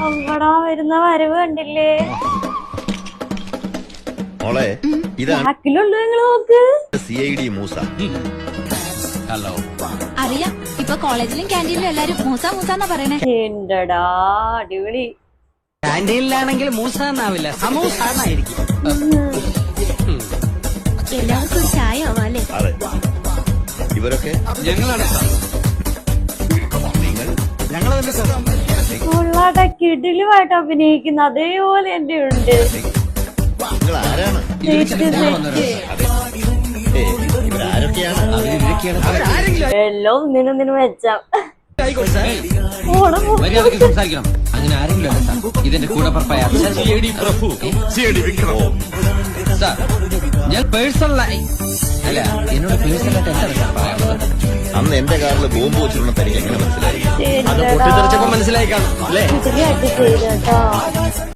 അവിടെ വരുന്ന വരവ് കണ്ടില്ലേ? മോളെ ഇതാണ് ബാക്കിലുള്ളൂ, നിങ്ങള് നോക്ക്. CID മൂസ. ഹലോ. അറിയാം, ഇപ്പൊ കോളേജിലും ക്യാൻറ്റീനിലും എല്ലാരും മൂസ മൂസാന്നാ പറയണേ. എന്റടാ അടിപൊളി. ക്യാൻറ്റീനിലാണെങ്കിൽ മൂസ എന്നാവില്ല, സമൂസ എന്നായിരിക്കും. എല്ലാവർക്കും ചായ ആവാല്ലേ? അതെ, ഇവരൊക്കെ ഞങ്ങളാണ് ഉള്ളാട്ടെ കിടിലുമായിട്ട് അഭിനയിക്കുന്ന അതേപോലെ എന്റെ ഉണ്ട്. നിങ്ങൾ ആരാണ്? ഇവരാരൊക്കെയാണ്? എല്ലാം ഒന്നിനൊന്നിനും വെച്ചാ സംസാരിക്കണം. അങ്ങനെ ആരെങ്കിലും അല്ല സാർ, ഇതെന്റെ കൂടെ പറപ്പായ സാർ. ഞാൻ പേഴ്സണലായി അല്ല, എന്നോട് പേഴ്സണലായിട്ട് എന്താണ് സാർ പറയാനുള്ളത്? അന്ന് എന്റെ കാറിൽ ബോംബ് വെച്ചിട്ടുള്ള തനിക്ക് എങ്ങനെ മനസ്സിലായി? അത് പൊട്ടിത്തെറിച്ചപ്പോ മനസ്സിലായി കാണും അല്ലേ? ഇതിലായിട്ട് ചെയ്തോ.